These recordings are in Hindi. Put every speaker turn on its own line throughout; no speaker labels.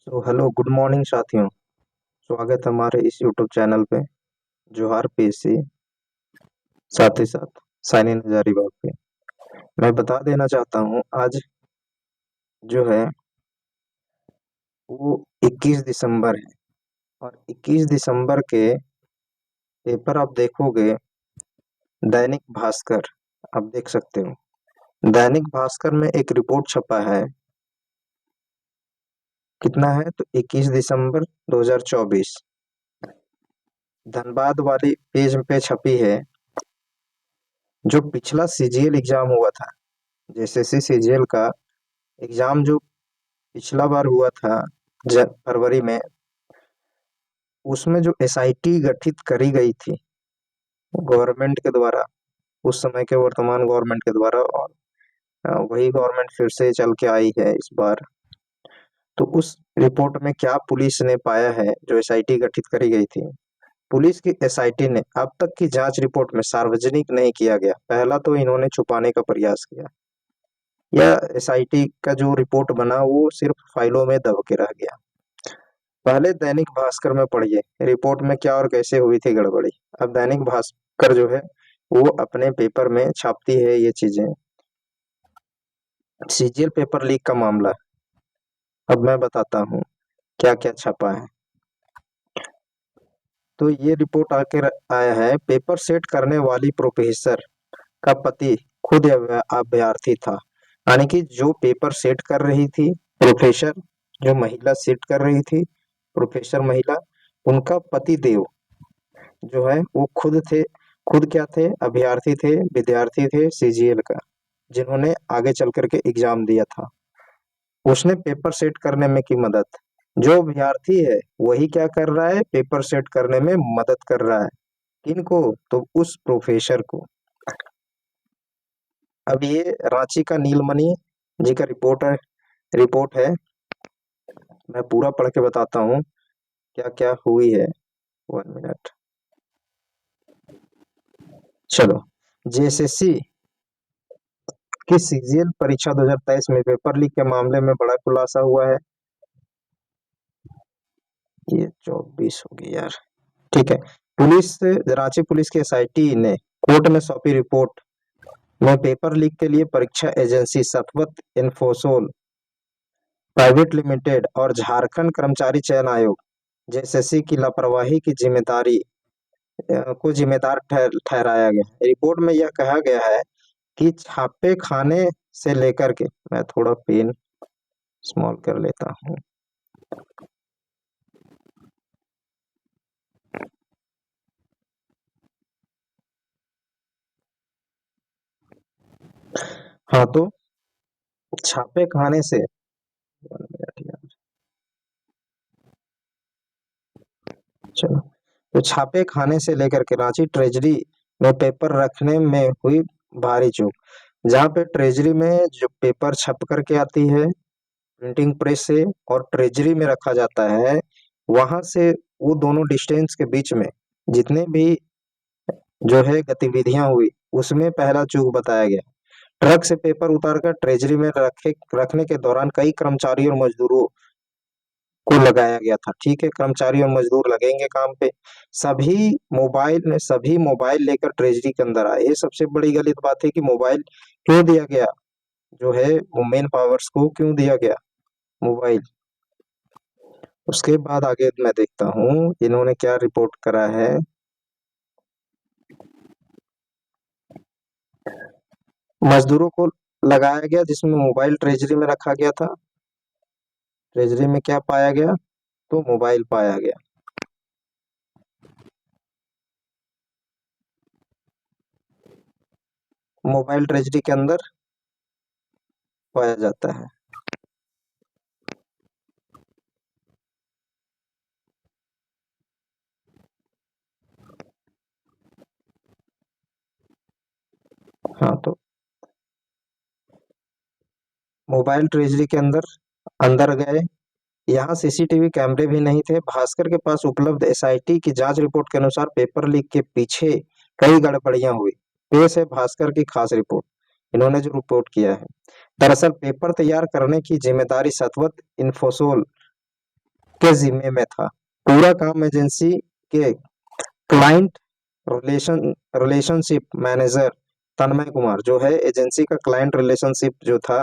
तो हेलो गुड मॉर्निंग साथियों। स्वागत है हमारे इस यूट्यूब चैनल पे जोहार पीएससी, साथ ही साथ साइन इन हजारीबाग पे। मैं बता देना चाहता हूँ आज जो है वो 21 दिसंबर है और 21 दिसंबर के पेपर आप देखोगे दैनिक भास्कर, आप देख सकते हो दैनिक भास्कर में एक रिपोर्ट छपा है। कितना है तो 21 दिसंबर 2024 धनबाद वाली पेज पे छपी है। जो पिछला सीजीएल एग्जाम हुआ था, जेएसएससी सीजीएल का एग्जाम जो पिछला बार हुआ था फरवरी में, उसमें जो एसआईटी गठित करी गई थी गवर्नमेंट के द्वारा, उस समय के वर्तमान गवर्नमेंट के द्वारा, और वही गवर्नमेंट फिर से चल के आई है इस बार। तो उस रिपोर्ट में क्या पुलिस ने पाया है, जो एसआईटी गठित करी गई थी, पुलिस की एसआईटी ने अब तक की जांच रिपोर्ट में सार्वजनिक नहीं किया गया। पहला तो इन्होंने छुपाने का प्रयास किया, या एसआईटी का जो रिपोर्ट बना वो सिर्फ फाइलों में दब के रह गया। पहले दैनिक भास्कर में पढ़िए रिपोर्ट में क्या और कैसे हुई थी गड़बड़ी। अब दैनिक भास्कर जो है वो अपने पेपर में छापती है ये चीजें। सीजीएल पेपर लीक का मामला, अब मैं बताता हूँ क्या क्या छपा है। तो ये रिपोर्ट आया है, पेपर सेट करने वाली प्रोफेसर का पति खुद अभ्यर्थी था। यानी कि जो पेपर सेट कर रही थी प्रोफेसर, जो महिला सेट कर रही थी प्रोफेसर महिला, उनका पति देव जो है वो खुद क्या थे, अभ्यर्थी थे, विद्यार्थी थे सीजीएल का, जिन्होंने आगे चल करके एग्जाम दिया था। उसने पेपर सेट करने में की मदद। जो अभ्यर्थी है वही क्या कर रहा है, पेपर सेट करने में मदद कर रहा है। किनको, तो उस प्रोफेसर को। अब ये रांची का नीलमणि जी का रिपोर्ट है। मैं पूरा पढ़ के बताता हूँ क्या क्या हुई है। 1 मिनट। चलो, जेएसएससी कि सीजीएल परीक्षा 2023 में पेपर लीक के मामले में बड़ा खुलासा हुआ है। ये 24 होगी यार, ठीक है। रांची पुलिस की एसआईटी ने कोर्ट में सौंपी रिपोर्ट में पेपर लीक के लिए परीक्षा एजेंसी सतवत इंफोसोल प्राइवेट लिमिटेड और झारखंड कर्मचारी चयन आयोग जेएसएससी की लापरवाही की को जिम्मेदार ठहराया गया। रिपोर्ट में यह कहा गया है कि छापे खाने से लेकर के, मैं थोड़ा पेन स्मॉल कर लेता हूँ। हाँ, तो छापे खाने से, 1 मिनट यार, चलो, तो छापे खाने से लेकर के रांची ट्रेजरी में पेपर रखने में हुई भारी चूक। जहाँ पे ट्रेजरी में जो पेपर छप करके आती है प्रिंटिंग प्रेस से, और ट्रेजरी में रखा जाता है, वहां से वो दोनों डिस्टेंस के बीच में जितने भी जो है गतिविधियां हुई, उसमें पहला चूक बताया गया। ट्रक से पेपर उतारकर ट्रेजरी में रखने के दौरान कई कर्मचारियों और मजदूरों को लगाया गया था। ठीक है, कर्मचारी और मजदूर लगेंगे काम पे। सभी मोबाइल लेकर ट्रेजरी के अंदर आए। ये सबसे बड़ी गलत बात है कि मोबाइल क्यों दिया गया, जो है वुमेन पावर्स को क्यों दिया गया मोबाइल। उसके बाद आगे मैं देखता हूँ इन्होंने क्या रिपोर्ट करा है। मजदूरों को लगाया गया जिसमें मोबाइल ट्रेजरी में रखा गया था। ट्रेजरी में क्या पाया गया, तो मोबाइल पाया गया। मोबाइल ट्रेजरी के अंदर पाया जाता है। हाँ, तो मोबाइल ट्रेजरी के अंदर अंदर गए। यहाँ सीसीटीवी कैमरे भी नहीं थे। भास्कर के पास उपलब्ध एसआईटी की जांच रिपोर्ट के अनुसार पेपर लीक के पीछे कई गड़बड़ियां हुई। पेश है भास्कर की खास रिपोर्ट, इन्होंने जो रिपोर्ट किया है। दरअसल पेपर तैयार करने की जिम्मेदारी सतवत इंफोसोल के जिम्मे में था। पूरा काम एजेंसी के क्लाइंट रिलेशनशिप मैनेजर तन्मय कुमार जो है, एजेंसी का क्लाइंट रिलेशनशिप जो था,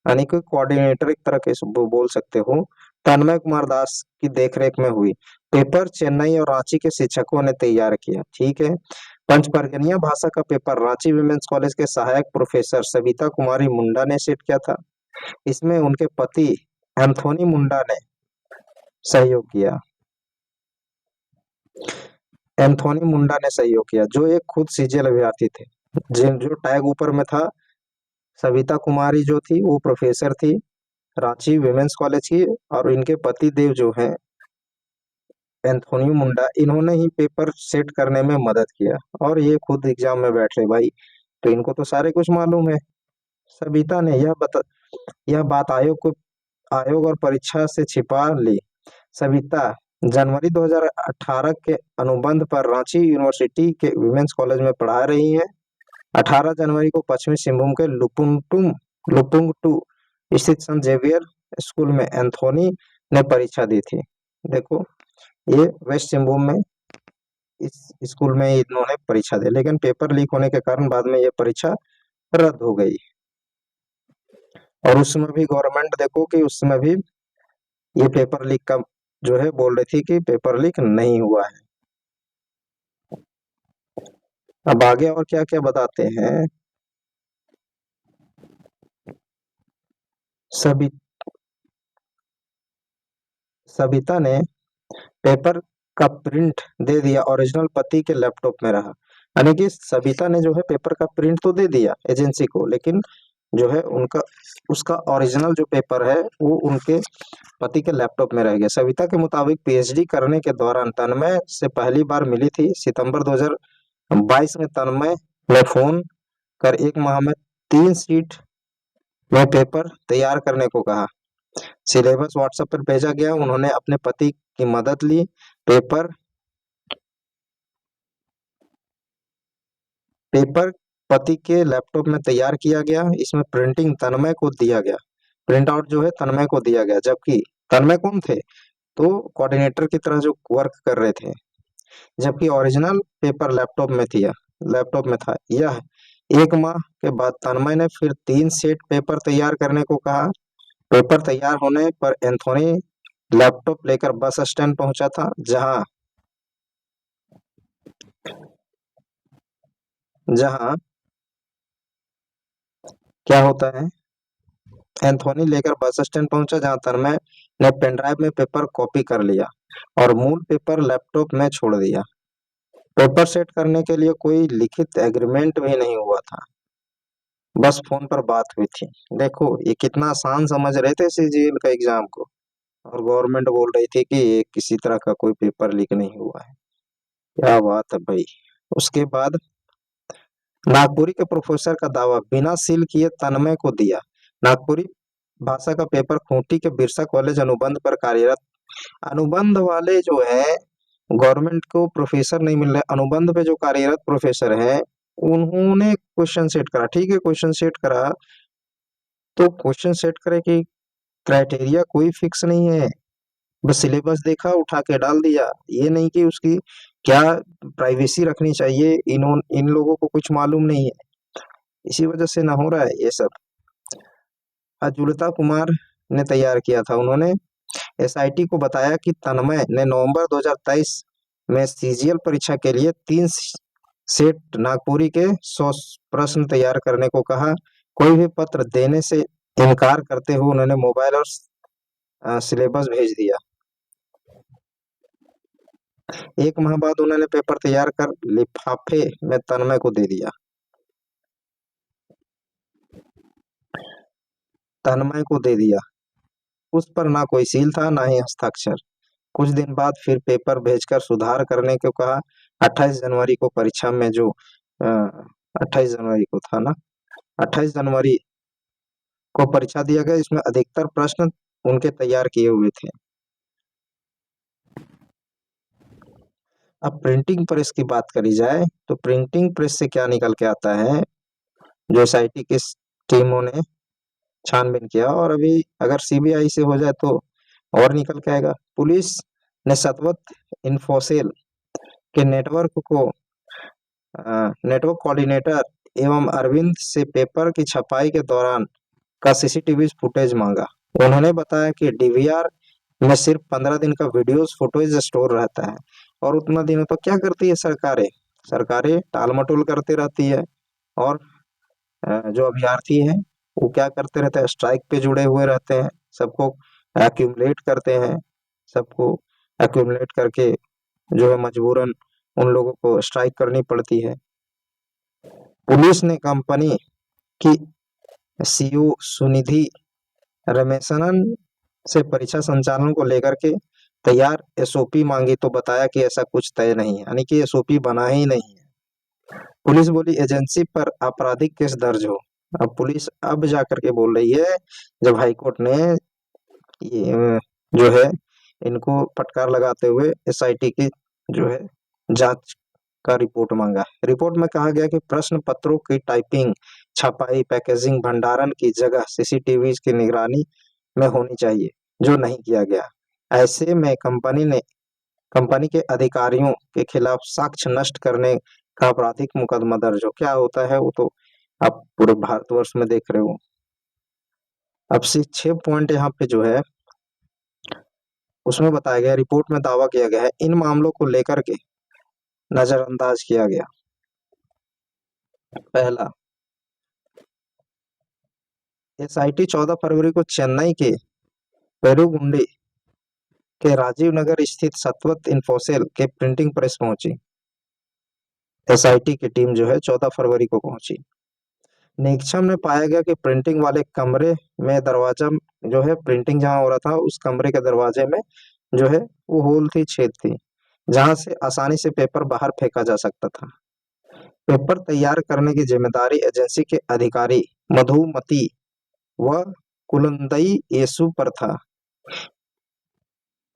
यानी कि कोऑर्डिनेटर एक तरह के बोल सकते हो, तन्मय कुमार दास की देखरेख में हुई। पेपर चेन्नई और रांची के शिक्षकों ने तैयार किया। ठीक है। पंचपर्गनिया भाषा का पेपर रांची विमेंस कॉलेज के सहायक प्रोफेसर सविता कुमारी मुंडा ने सेट किया था। इसमें उनके पति एंथोनी मुंडा ने सहयोग किया। एंथोनी मुंडा ने सहयोग किया, जो एक खुद सीजीएल अभ्यर्थी थे। जिन जो टैग ऊपर में था, सविता कुमारी जो थी वो प्रोफेसर थी रांची विमेंस कॉलेज की, और इनके पति देव जो है एंथोनी मुंडा, इन्होंने ही पेपर सेट करने में मदद किया, और ये खुद एग्जाम में बैठ रहे भाई, तो इनको तो सारे कुछ मालूम है। सविता ने यह बात आयोग और परीक्षा से छिपा ली। सविता जनवरी 2018 के अनुबंध पर रांची यूनिवर्सिटी के विमेंस कॉलेज में पढ़ा रही हैं। 18 जनवरी को पश्चिमी सिंहभूम के लुपुंगटू स्थित संत जेवियर स्कूल में एंथोनी ने परीक्षा दी थी। देखो, ये वेस्ट सिंहभूम में इस स्कूल में इन्होंने परीक्षा दी, लेकिन पेपर लीक होने के कारण बाद में ये परीक्षा रद्द हो गई। और उसमें भी गवर्नमेंट देखो कि उसमें भी ये पेपर लीक का जो है बोल रही थी कि पेपर लीक नहीं हुआ है। अब आगे और क्या क्या बताते हैं। सभी सविता ने पेपर का प्रिंट दे दिया, ओरिजिनल पति के लैपटॉप में रहा। यानी कि सविता ने जो है पेपर का प्रिंट तो दे दिया एजेंसी को, लेकिन जो है उनका उसका ओरिजिनल जो पेपर है वो उनके पति के लैपटॉप में रह गया। सविता के मुताबिक पीएचडी करने के दौरान तन्मय से पहली बार मिली थी। सितंबर 2022 में तन्मय ने फोन कर 1 माह में 3 शीट में पेपर तैयार करने को कहा। सिलेबस व्हाट्सएप पर भेजा गया। उन्होंने अपने पति की मदद ली। पेपर पेपर पति के लैपटॉप में तैयार किया गया। इसमें प्रिंटिंग तन्मय को दिया गया, प्रिंट आउट जो है तन्मय को दिया गया, जबकि तन्मय कौन थे, तो कोऑर्डिनेटर की तरह जो वर्क कर रहे थे, जबकि ओरिजिनल पेपर लैपटॉप में था। यह 1 माह के बाद तन्मय ने फिर 3 सेट पेपर तैयार करने को कहा। पेपर तैयार होने पर एंथोनी लैपटॉप लेकर बस स्टैंड पहुंचा था, जहां जहां क्या होता है, एंथोनी लेकर बस स्टैंड पहुंचा, जहां तन्मय ने पेन ड्राइव में पेपर कॉपी कर लिया और मूल पेपर लैपटॉप में छोड़ दिया। पेपर सेट करने के लिए कोई लिखित एग्रीमेंट भी नहीं हुआ था, बस फोन पर बात हुई थी। देखो ये कितना आसान समझ रहे थे सीजीएल का एग्जाम को, और गवर्नमेंट बोल रही थी कि ये किसी तरह का कोई पेपर लीक नहीं हुआ है। क्या बात है भाई। उसके बाद नागपुरी के प्रोफेसर का दावा, बिना सील किए तन्मय को दिया। नागपुरी भाषा का पेपर खूंटी के बिरसा कॉलेज अनुबंध पर कार्यरत। अनुबंध वाले जो है, गवर्नमेंट को प्रोफेसर नहीं मिल रहे, अनुबंध पे जो कार्यरत प्रोफेसर है उन्होंने क्वेश्चन सेट करा। ठीक है, क्वेश्चन सेट करा तो क्वेश्चन सेट करे कि क्राइटेरिया कोई फिक्स नहीं है, बस सिलेबस देखा उठा के डाल दिया। ये नहीं कि उसकी क्या प्राइवेसी रखनी चाहिए, इन लोगों को कुछ मालूम नहीं है, इसी वजह से ना हो रहा है ये सब। अजुलता कुमार ने तैयार किया था। उन्होंने एसआईटी को बताया कि तन्मय ने नवंबर 2023 में सीजीएल परीक्षा के लिए 3 सेट नागपुरी के 100 प्रश्न तैयार करने को कहा। कोई भी पत्र देने से इनकार करते हुए उन्होंने मोबाइल और सिलेबस भेज दिया। 1 माह बाद उन्होंने पेपर तैयार कर लिफाफे में तन्मय को दे दिया। तन्मय को दे दिया। उस पर ना कोई सील था, ना ही हस्ताक्षर। कुछ दिन बाद फिर पेपर भेजकर सुधार करने को कहा। 28 जनवरी को परीक्षा में जो 28 जनवरी को था ना, 28 जनवरी को परीक्षा दिया गया। इसमें अधिकतर प्रश्न उनके तैयार किए हुए थे। अब प्रिंटिंग प्रेस की बात करी जाए तो प्रिंटिंग प्रेस से क्या निकल के आता है, जो एसआईटी की टीमों ने छानबीन किया, और अभी अगर सीबीआई से हो जाए तो और निकल के आएगा। पुलिस ने सतवत इन्फोसेल के नेटवर्क कोऑर्डिनेटर एवं अरविंद से पेपर की छपाई के दौरान का सीसीटीवी फुटेज मांगा। उन्होंने बताया कि डीवीआर में सिर्फ 15 दिन का वीडियोस फुटेज स्टोर रहता है, और उतना दिन तो क्या करती है सरकारें, सरकारें टाल मटोल करती रहती है। और जो अभ्यर्थी हैं वो क्या करते रहते हैं, स्ट्राइक पे जुड़े हुए रहते हैं, सबको एक्यूमुलेट करते हैं, सबको एक्यूमुलेट करके जो है मजबूरन उन लोगों को स्ट्राइक करनी पड़ती है। पुलिस ने कंपनी की सीईओ सुनिधि रमेशनन से परीक्षा संचालन को लेकर के तैयार एसओपी मांगी, तो बताया कि ऐसा कुछ तय नहीं है, यानी कि एसओपी बना ही नहीं है। पुलिस बोली एजेंसी पर आपराधिक केस दर्ज हो। अब पुलिस अब जाकर के बोल रही है, जब हाईकोर्ट ने ये जो है इनको फटकार लगाते हुए एसआईटी की जो है जांच का रिपोर्ट मांगा। रिपोर्ट में कहा गया कि प्रश्न पत्रों की टाइपिंग, छपाई, पैकेजिंग, भंडारण की जगह सीसीटीवी की निगरानी में होनी चाहिए, जो नहीं किया गया। ऐसे में कंपनी के अधिकारियों के खिलाफ साक्ष्य नष्ट करने का आपराधिक मुकदमा दर्ज हो। क्या होता है वो तो आप पूरे भारतवर्ष में देख रहे हो। अब से 6 पॉइंट यहाँ पे जो है उसमें बताया गया, रिपोर्ट में दावा किया गया है इन मामलों को लेकर के नजरअंदाज किया गया। पहला, एसआईटी 14 फरवरी को चेन्नई के पेरुगुंडी के राजीव नगर स्थित सतवत इन्फोसेल के प्रिंटिंग प्रेस पहुंची। एसआईटी की टीम जो है 14 फरवरी को पहुंची। निरीक्षण में पाया गया कि प्रिंटिंग वाले कमरे में दरवाजा जो है, प्रिंटिंग जहां हो रहा था उस कमरे के दरवाजे में जो है वो होल थी, छेद थी, जहां से आसानी से पेपर बाहर फेंका जा सकता था। पेपर तैयार करने की जिम्मेदारी एजेंसी के अधिकारी मधुमती व कुलंदई येसु पर था।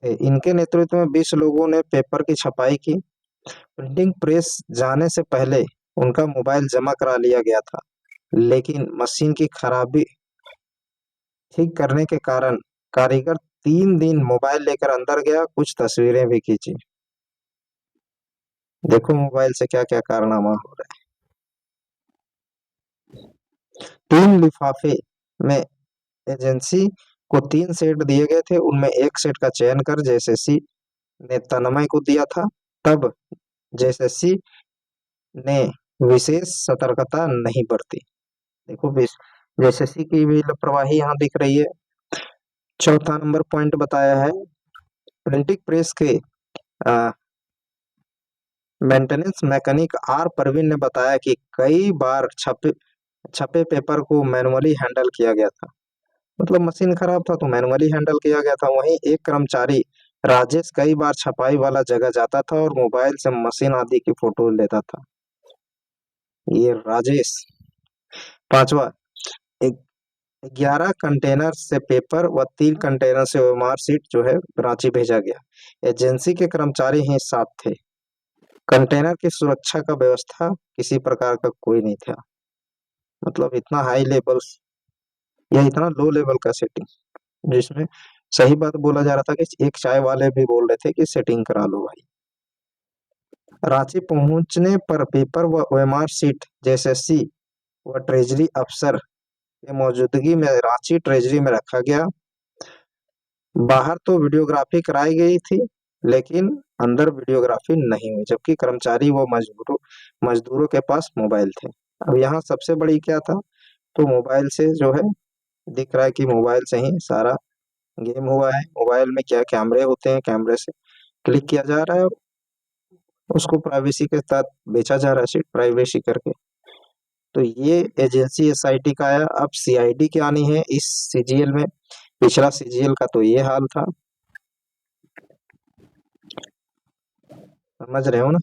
इनके नेतृत्व में 20 लोगों ने पेपर की छपाई की। प्रिंटिंग प्रेस जाने से पहले उनका मोबाइल जमा करा लिया गया था, लेकिन मशीन की खराबी ठीक करने के कारण कारीगर 3 दिन मोबाइल लेकर अंदर गया, कुछ तस्वीरें भी खींची। देखो मोबाइल से क्या क्या कारनामा हो रहा है। 3 लिफाफे में एजेंसी को 3 सेट दिए गए थे, उनमें एक सेट का चयन कर जेएसएससी ने तन्मय को दिया था। तब जेएसएससी ने विशेष सतर्कता नहीं बरती। देखो जेएसएससी की भी लापरवाही यहाँ दिख रही है। चौथा नंबर पॉइंट बताया है, प्रिंटिंग प्रेस के मेंटेनेंस मैकेनिक आर परवीन ने बताया कि कई बार छपे पेपर को मैनुअली हैंडल किया गया था, मतलब मशीन खराब था तो मैनुअली हैंडल किया गया था। वहीं एक कर्मचारी राजेश कई बार छपाई वाला जगह जाता था और मोबाइल से मशीन आदि की फोटो लेता था। ये राजेश। पांचवा, 11 कंटेनर से पेपर व 3 कंटेनर से ओएमआर सीट जो है रांची भेजा गया। एजेंसी के कर्मचारी ही साथ थे। कंटेनर की सुरक्षा का व्यवस्था किसी प्रकार का कोई नहीं था। मतलब इतना हाई लेवल या इतना लो लेवल का सेटिंग, जिसमें सही बात बोला जा रहा था कि एक चाय वाले भी बोल रहे थे कि सेटिंग करा लो भाई। रांची पहुंचने पर पेपर व ओएमआर सीट जेएसएससी व ट्रेजरी अफसर के मौजूदगी में रांची ट्रेजरी में रखा गया। बाहर तो वीडियोग्राफी कराई गई थी, लेकिन अंदर वीडियोग्राफी नहीं हुई, जबकि कर्मचारी व मजदूरों के पास मोबाइल थे। अब यहाँ सबसे बड़ी क्या था, तो मोबाइल से जो है दिख रहा है कि मोबाइल से ही सारा गेम हुआ है। मोबाइल में क्या कैमरे होते हैं, कैमरे से क्लिक किया जा रहा है, उसको प्राइवेसी के साथ बेचा जा रहा है, सीट प्राइवेसी करके। तो ये एजेंसी एसआईटी का आया। अब सीआईडी की आनी है इस सीजीएल में। पिछला सीजीएल का तो ये हाल था, समझ रहे हो ना।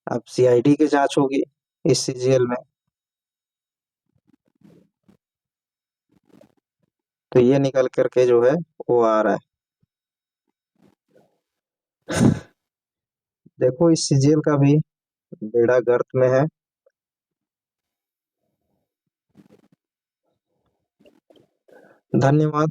अब सीआईडी की जांच होगी इस सीजीएल में। तो ये निकल करके जो है वो आ रहा है। देखो इस सीजीएल का भी बेड़ा गर्क में है। धन्यवाद।